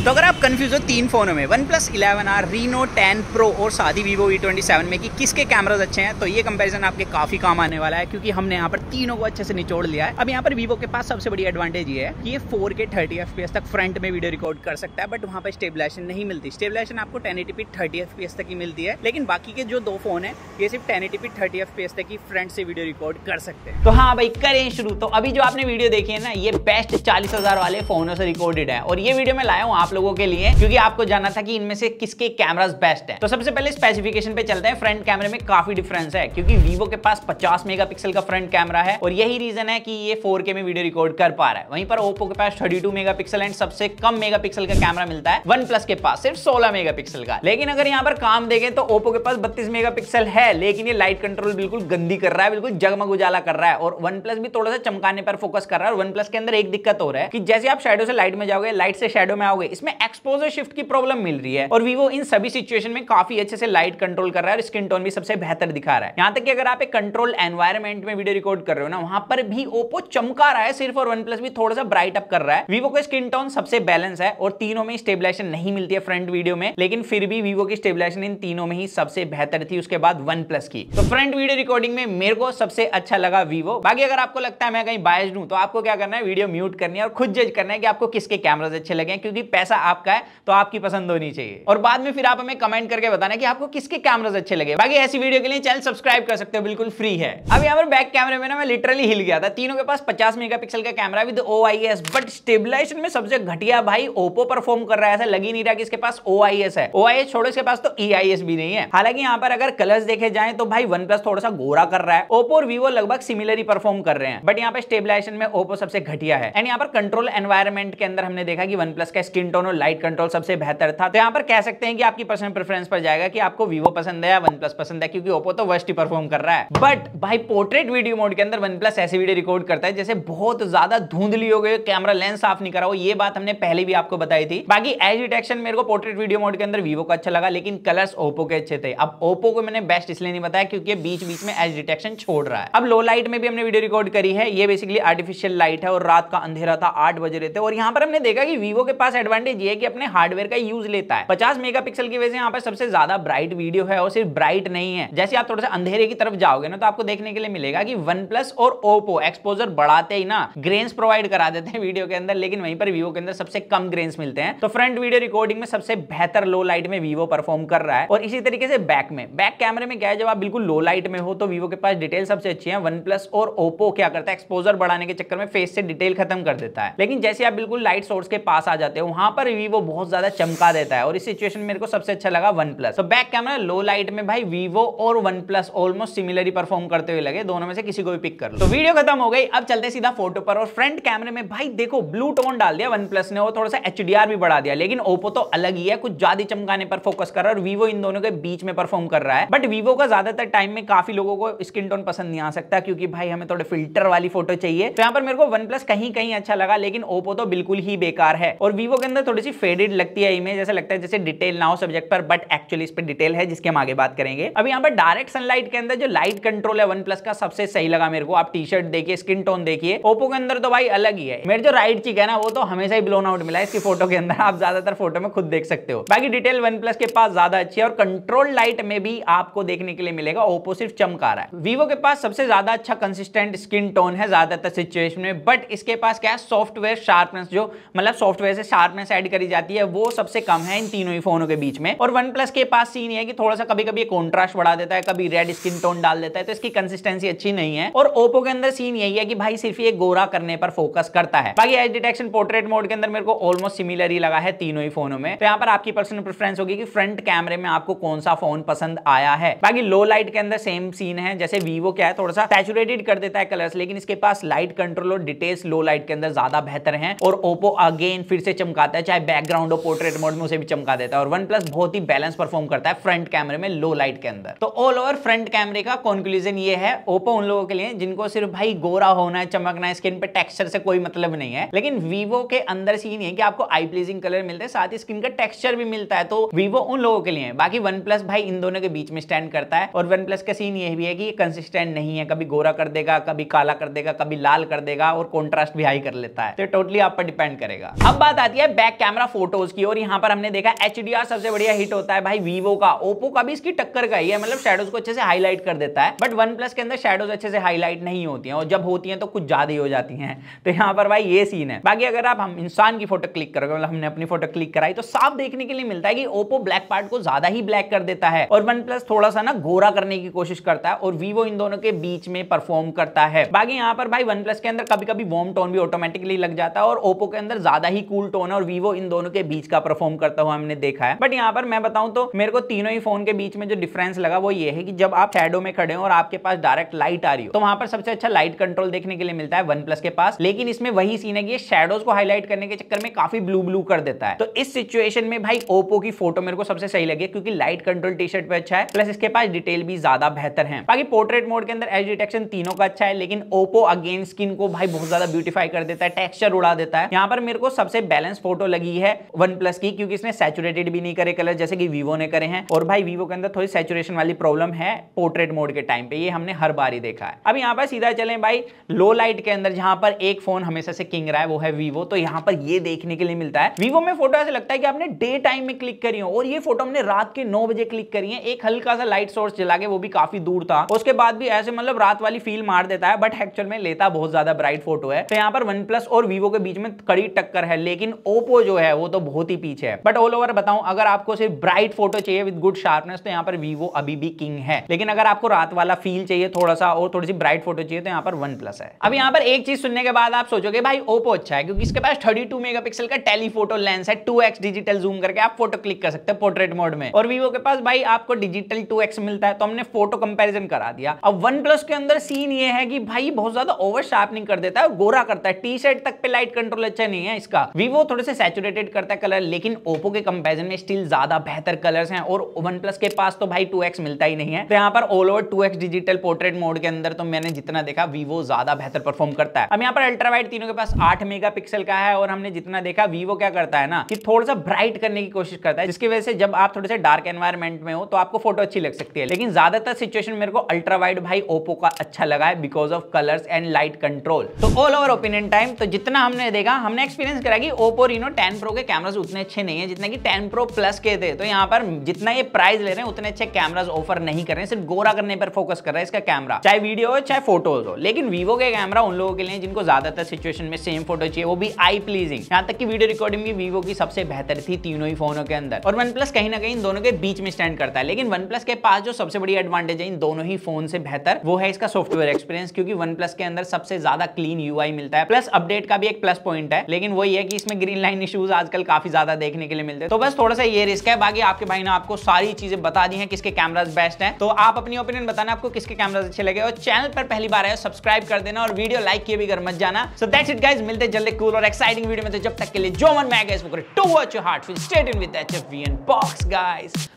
तो अगर आप कंफ्यूज हो तीन फोनों में OnePlus 11R, Reno 10 Pro और साथ ही Vivo V27 में कि किसके कैमरास अच्छे हैं, तो ये कंपैरिजन आपके काफी काम आने वाला है क्योंकि हमने यहाँ पर तीनों को अच्छे से निचोड़ लिया है। अब यहाँ पर Vivo के पास सबसे बड़ी एडवांटेज ये है कि ये 4K 30 FPS तक फ्रंट में वीडियो रिकॉर्ड कर सकता है, बट वहाँ पर स्टेबलाइजेशन नहीं मिलती। स्टेबलाइजेशन आपको 1080p 30 FPS तक ही मिलती है, लेकिन बाकी के जो दो फोन है ये सिर्फ 1080p 30 FPS तक ही फ्रंट से वीडियो रिकॉर्ड कर सकते हैं। तो हाँ भाई, करें शुरू। तो अभी जो आपने वीडियो देखी है ना, ये बेस्ट 40,000 वाले फोनों से रिकॉर्डेड है और ये वीडियो मैं लाया हूँ आप लोगों के लिए क्योंकि आपको जानना था कि इनमें से किसके कैमरास बेस्ट हैं। तो सबसे पहले स्पेसिफिकेशन पे चलते हैं। फ्रंट कैमरे में काफी डिफरेंस है क्योंकि Vivo के पास 50 मेगापिक्सल का फ्रंट कैमरा है और यही रीजन है कि ये 4K में वीडियो रिकॉर्ड कर पा रहा है। वहीं पर Oppo के पास 32 मेगापिक्सल एंड सबसे कम मेगापिक्सल का कैमरा मिलता है OnePlus के पास सिर्फ 16 मेगापिक्सल का। लेकिन अगर यहाँ पर काम देखें तो Oppo के पास 32 मेगापिक्सल है, लेकिन ये लाइट कंट्रोल बिल्कुल गंदी कर रहा है, बिल्कुल जगमग उजाला कर रहा है। और OnePlus भी थोड़ा सा चमकाने पर फोकस कर रहा है। और OnePlus के अंदर एक दिक्कत हो रहा है कि जैसे आप शैडो से लाइट में जाओगे, लाइट से शैडो में आओगे, इसमें एक्सपोजर शिफ्ट की प्रॉब्लम मिल रही है। और Vivo इन सभी सिचुएशन में काफी अच्छे से लाइट कंट्रोल कर रहा है और स्किन टोन भी सबसे बेहतर दिखा रहा है। यहां तक कि अगर आप एक कंट्रोल एनवायरनमेंट में वीडियो रिकॉर्ड कर रहे हो ना, वहां पर भी Oppo चमका रहा है सिर्फ, और OnePlus भी थोड़ा सा ब्राइट अप कर रहा है। Vivo का स्किन टोन सबसे बैलेंस है और तीनों में स्टेबलाइजेशन नहीं मिलती है फ्रंट वीडियो में, लेकिन फिर भी Vivo की स्टेबलाइजेशन इन तीनों में ही सबसे बेहतर थी, उसके बाद OnePlus की। तो फ्रंट वीडियो रिकॉर्डिंग में मेरे को सबसे अच्छा लगा Vivo। बाकी अगर आपको लगता है मैं कहीं बायस्ड हूं तो आपको क्या करना है, वीडियो म्यूट करनी है और खुद जज करना है कि आपको किसके कैमरास अच्छे लगे, क्योंकि पैसा आपका है तो आपकी पसंद होनी चाहिए। और बाद में फिर आप हमें कमेंट करके बताना कि आपको किसके कैमरास अच्छे लगे। बाकी ऐसी वीडियो के लिए चैनल सब्सक्राइब कर सकते हो, बिल्कुल फ्री है। अब यहाँ पर बैक कैमरे में ना मैं लिटरली हिल गया था। तीनों के पास 50 मेगापिक्सल का camera with OIS, but stabilisation में सबसे घटिया भाई Oppo परफॉर्म कर रहा है। ऐसा लग ही नहीं रहा कि इसके पास OIS है। OIS छोड़ो, इसके पास तो EIS भी नहीं है। हालांकि यहाँ पर अगर कलर्स देखे जाएं तो भाई OnePlus थोड़ा सा गोरा कर रहा है, Oppo और Vivo लगभग सिमिलर ही परफॉर्म कर रहे हैं, बट यहाँ पर स्टेबलाइजेशन में Oppo सबसे घटिया है। एंड यहाँ पर कंट्रोल एनवायरनमेंट के अंदर हमने देखा कि OnePlus का स्किन टोन और लाइट कंट्रोल सबसे बेहतर था। तो यहाँ पर कह सकते हैं कि आपकी पर्सनल प्रेफरेंस पर जाएगा कि आपको Vivo पसंद है या OnePlus पसंद है, क्योंकि Oppo तो वर्स्ट ही परफॉर्म कर रहा है। बट भाई पोर्ट्रेट वीडियो मोड के अंदर OnePlus ऐसे वीडियो रिकॉर्ड करता है जैसे बहुत ज्यादा धुंधली हो गई, कैमरा लेंस साफ नहीं करा हो। ये बात हमने पहले भी आपको बताई थी। बाकी एज डिटेक्शन मेरे को पोर्ट्रेट वीडियो मोड के अंदर Vivo का अच्छा लगा, लेकिन कलर्स Oppo के अच्छे थे। अब Oppo को मैंने बेस्ट इसलिए नहीं बताया क्योंकि बीच बीच में एज डिटेक्शन छोड़ रहा है। अब लो लाइट में भी हमने वीडियो रिकॉर्ड करी है। ये बेसिकली आर्टिफिशियल लाइट है और रात का अंधेरा था, 8 बज रहे थे। और यहाँ पर हमने देखा कि Vivo के पास एडवांटेज ये है कि अपने हार्डवेयर का यूज लेता है। 50 मेगापिक्सल की वजह से यहाँ पर सबसे ज्यादा ब्राइट वीडियो है और सिर्फ ब्राइट नहीं है। जैसे आप थोड़ा सा अंधेरे की तरफ जाओगे ना, तो आपको देखने के लिए मिलेगा कि OnePlus और Oppo एक्सपोजर बढ़ाते ही ना ग्रेन्स प्रोवाइड करा देते हैं वीडियो के अंदर, लेकिन वहीं पर Vivo के अंदर सबसे कम ग्रेन्स मिलते हैं। तो फ्रंट वीडियो रिकॉर्डिंग में सबसे बेहतर लो लाइट में Vivo परफॉर्म कर रहा है। और इसी तरीके से बैक कैमरे में क्या है, जब आप बिल्कुल लो लाइट में हो तो Vivo के पास डिटेल सबसे अच्छी है। OnePlus और Oppo क्या करता है, एक्सपोजर बढ़ाने के चक्कर में फेस से डिटेल खत्म कर देता है। लेकिन जैसे आप बिल्कुल लाइट सोर्स के पास आ जाते हो, वहां पर Vivo बहुत ज्यादा चमका देता है। और इस सिचुएशन में मेरे को सबसे अच्छा लगा OnePlus। तो बैक कैमरा लो लाइट में भाई Vivo और OnePlus ऑलमोस्ट सिमिलर ही परफॉर्म करते हुए लगे। दोनों में से किसी को भी पिक कर लो। तो वीडियो खत्म हो गई, अब चलते सीधा फोटो पर। और फ्रंट कैमरे में भाई देखो ब्लू टोन डाल दिया OnePlus ने और थोड़ा सा HDR भी बढ़ा दिया, लेकिन Oppo तो अलग ही है, कुछ ज्यादा चमकाने पर फोकस कर रहा है और Vivo इन दोनों के बीच में परफॉर्म कर रहा है। बट Vivo का ज्यादातर टाइम में काफी लोगों को स्किन टोन पसंद नहीं आ सकता क्योंकि भाई हमें थोड़े फिल्टर वाली फोटो चाहिए। तो यहाँ पर मेरे को OnePlus कहीं कहीं अच्छा लगा, लेकिन Oppo तो बिल्कुल ही बेकार है। और Vivo के अंदर थोड़ी सी फेडेड लगती है इमेज, ऐसा लगता है जैसे डिटेल ना हो सब्जेक्ट पर, बट एक्चुअली इस पर डिटेल है जिसके हम आगे बात करेंगे। अब यहाँ पर डायरेक्ट सनलाइट के अंदर जो लाइट कंट्रोल है OnePlus का सबसे सही लगा मेरे को। आप टी शर्ट देखिए, स्किन टोन देखिए, Oppo के अंदर तो भाई अलग ही है। मेरे जो राइट चीक है ना, वो तो हमेशा ही ब्लोन आउट मिला है इसकी फोटो के अंदर, आप ज्यादातर फोटो में खुद देख सकते हो। बाकी डिटेल OnePlus के पास ज्यादा अच्छी है और कंट्रोल लाइट में भी आपको देखने के लिए मिलेगा Oppo सिर्फ चमका रहा है। Vivo के पास सबसे ज्यादा अच्छा कंसिस्टेंट स्किन टोन है ज्यादातर सिचुएशन में, बट इसके पास क्या है, सॉफ्टवेयर शार्पनेस, जो मतलब सॉफ्टवेयर से शार्पनेस ऐड करी जाती है, वो सबसे कम है इन तीनों ही फोनों के बीच में। और OnePlus के पास सीन है कि थोड़ा सा कभी कभी कॉन्ट्रास्ट बढ़ा देता है, कभी रेड स्किन टोन डाल देता है, तो इसकी कंसिस्टेंसी अच्छी नहीं है। और Oppo के अंदर सीन यही है कि भाई सिर्फ ये गोरा करने पर फोकस करता है। बाकी एज डिटेक्शन पोर्ट्रेट मोड के अंदर मेरे को ऑलमोस्ट सिमिलर ही लगा है तीनों ही फोनों में। तो यहाँ पर आपकी पर्सनल प्रेफरेंस होगी कि फ्रंट कैमरे में आपको कौन सा फोन पसंद आया है। बाकी लो लाइट के अंदर सेम सीन है, जैसे Vivo क्या है थोड़ा सा सैचुरेटेड कर देता है कलर्स, लेकिन इसके पास लाइट कंट्रोल और डिटेल्स लो लाइट के अंदर ज्यादा बेहतर है। और Oppo अगेन फिर से चमकाता है, चाहे बैकग्राउंड हो पोर्ट्रेट मोड में उसे भी चमका देता है। और OnePlus बहुत ही बैलेंस परफॉर्म करता है फ्रंट कैमरे में लो लाइट के अंदर। तो ऑल ओवर फ्रंट कैमरे का कंक्लूजन ये है, Oppo उन लोगों के लिए जिनको सिर्फ भाई गोरा होना है, चमकना है, स्किन पे टेक्सचर से कोई मतलब नहीं है। लेकिन Vivo के अंदर सीन है कि आपको आई प्लीजिंग कलर मिलते हैं, साथ ही स्किन का टेक्सचर भी मिलता है, तो Vivo उन लोगों के लिए है। बाकी OnePlus भाई इन दोनों के बीच में स्टैंड करता है। और OnePlus का सीन ये भी है कि ये कंसिस्टेंट नहीं है, कभी गोरा कर देगा, कभी काला कर देगा, कभी लाल कर देगा और कॉन्ट्रास्ट भी हाई कर लेता है। तो टोटली आप पर डिपेंड करेगा। अब बात आती है बैक बैक कैमरा फोटोज की, और यहाँ पर हमने देखा HDR सबसे बढ़िया हिट होता है भाई वीवो का। ओप्पो का भी इसकी टक्कर का ही है, मतलब शेडोज को अच्छे से हाईलाइट कर देता है, बट वन प्लस के अंदर शेडोज अच्छे से हाईलाइट नहीं होती हैं, और जब होती हैं तो कुछ ज्यादा ही हो जाती हैं। तो यहाँ पर भाई ये सीन है। बाकी अगर आप हम इंसान की फोटो क्लिक करोगे, मतलब हमने अपनी फोटो क्लिक कराई, तो साफ देखने के लिए मिलता है कि ओप्पो ब्लैक पार्ट को ज्यादा ही ब्लैक कर देता है और वन प्लस थोड़ा सा ना गोरा करने की कोशिश करता है, और वीवो इन दोनों के बीच में परफॉर्म करता है। बाकी यहाँ पर भाई वन प्लस के अंदर कभी कभी वार्म टोन भी ऑटोमेटिकली लग जाता है, और ओप्पो के अंदर ज्यादा ही कूल टोन है, और वीवो इन दोनों के बीच का परफॉर्म करता हुआ हमने देखा है। बट यहाँ पर मैं बताऊं तो मेरे को तीनों ही फोन के बीच में जो डिफरेंस लगा वो ये है कि जब आप शैडो में खड़े हो और आपके पास डायरेक्ट लाइट आ रही हो, तो वहां पर सबसे अच्छा लाइट कंट्रोल देखने के लिए मिलता है वन प्लस के पास। लेकिन इसमें वही सीन है कि ये शैडोज को हाईलाइट करने के चक्कर में काफी ब्लू ब्लू कर देता है। तो इस सिचुएशन में भाई ओप्पो की फोटो मेरे को सबसे सही लगी, क्योंकि लाइट कंट्रोल टी शर्ट पे अच्छा है, प्लस इसके पास डिटेल भी ज्यादा बेहतर है। बाकी पोर्ट्रेट मोड के अंदर एज डिटेक्शन तीनों का अच्छा है, लेकिन ओप्पो अगेन स्किन को भाई बहुत ज्यादा ब्यूटीफाई कर देता है, टेक्सचर उड़ा देता है। यहाँ पर मेरे को सबसे बैलेंस फोटो लगी है वन प्लस की, क्योंकि इसने सैचुरेटेड भी नहीं करे कलर जैसे कि वीवो ने करे हैं, और भाई वीवो के अंदर थोड़ी सैचुरेशन वाली प्रॉब्लम है पोर्ट्रेट मोड के टाइम पे, ये हमने हर बार ही देखा है। अब यहाँ पर सीधा चलें भाई लो लाइट के अंदर, जहां पर एक फोन हमेशा से किंग रहा है वो है वीवो। तो यहाँ पर ये देखने के लिए मिलता है, वीवो में फोटो ऐसे लगता है कि आपने डे टाइम में क्लिक करी हो, और ये फोटो हमने रात के 9 बजे क्लिक करी है, एक हल्का सा लाइट सोर्स जला के, वो भी काफी दूर था, उसके बाद भी ऐसे मतलब रात वाली फील मार देता है, बट एक्चुअल में लेता बहुत ज्यादा ब्राइट फोटो है। तो यहाँ पर वन प्लस और वीवो के बीच में कड़ी टक्कर है, लेकिन ओप्पो जो है वो तो बहुत ही पीछे है। बट ऑल ओवर बताऊं, अगर आपको सिर्फ ब्राइट फोटो चाहिए विद गुड शार्पनेस, तो यहाँ पर वीवो अभी भी किंग है, लेकिन अगर आपको रात वाला फील चाहिए थोड़ा सा और थोड़ी सी ब्राइट फोटो चाहिए, तो यहाँ पर वन प्लस है। अब यहाँ पर एक चीज सुनने के बाद आप सोचोगे भाई ओप्पो अच्छा है, क्योंकि इसके पास 32 मेगापिक्सल का टेलीफोटो लेंस है, 2x डिजिटल जूम करके आप फोटो क्लिक कर सकते हैं पोर्ट्रेट मोड में, और वीवो के पास भाई आपको डिजिटल 2x मिलता है। तो हमने फोटो कंपैरिजन करा दिया। अब वन प्लस के अंदर सीन ये है कि भाई बहुत ज्यादा ओवर शार्पनिंग कर देता है, गोरा करता है, टी शर्ट तक पे लाइट कंट्रोल अच्छा नहीं है इसका। वीवो थोड़े से सैचुरेटेड करता है कलर, लेकिन ओप्पो के कंपैरिजन में स्टिल ज्यादा बेहतर कलर्स हैं, और वन प्लस के पास तो भाई 2x मिलता ही नहीं है। तो यहाँ पर all over 2x digital portrait mode के अंदर तो मैंने जितना देखा वीवो ज्यादा बेहतर परफॉर्म करता है। अब यहाँ पर अल्ट्रा वाइड तीनों के पास 8 मेगापिक्सल का है, और हमने जितना देखा वीवो क्या करता है ना कि थोड़ा सा ब्राइट करने की कोशिश करता है, जिसकी वजह से जब आप थोड़े से डार्क एनवायरनमेंट में हो तो आपको फोटो अच्छी लग सकती है। लेकिन ज्यादातर सिचुएशन मेरे को अल्ट्रा वाइड भाई ओप्पो का अच्छा लगा है, because of colours and light control. तो ऑल ओवर ओपिनियन टाइम, तो जितना हमने देखा, हमने एक्सपीरियंस करा कि ओप्पो रीनो 10 प्रो के कैमरास उतने अच्छे नहीं है जितने कि 10 प्रो प्लस के थे। तो यहाँ पर जितना ये प्राइस ले रहे हैं उतने अच्छे कैमरास ऑफर नहीं कर रहे हैं, सिर्फ गोरा करने पर फोकस कर रहा है इसका कैमरा, चाहे वीडियो हो चाहे फोटोज हो। लेकिन वीवो के कैमरा उन लोगों के लिए जिनको ज्यादातर सिचुएशन में सेम फोटो चाहिए, वो भी आई प्लीजिंग। यहाँ तक कि वीडियो रिकॉर्डिंग भी वीवो की सबसे बेहतर थी तीनों ही फोनों के अंदर, और वन प्लस कहीं ना कहीं इन दोनों के बीच में स्टैंड करता है। लेकिन वन प्लस के पास जो सबसे बड़ी एडवांटेज है इन दोनों ही फोन से बेहतर, वो है इसका सॉफ्टवेयर एक्सपीरियंस, क्योंकि वन प्लस के अंदर सबसे ज्यादा क्लीन यूआई मिलता है, प्लस अपडेट का भी एक प्लस पॉइंट है। लेकिन वही है कि इसमें ग्रीन लाइन इश्यूज आजकल काफी ज्यादा देखने के लिए मिलते हैं, तो बस थोड़ा सा ये रिस्क है। बाकी आपके भाई ने आपको सारी चीजें बता दी हैं किसके कैमरास बेस्ट हैं, तो आप अपनी ओपिनियन बताना आपको किसके कैमरास अच्छे लगे, और चैनल पर पहली बार आए सब्सक्राइब कर देना, और वीडियो लाइक किए बगैर मत जाना। सो दैट्स इट गाइस, मिलते हैं जल्दी कूल और एक्साइटिंग वीडियो में। तो जब तक के लिए जो मन में आएगा इसको करें, to watch your heart, stay tuned with HFVN box guys.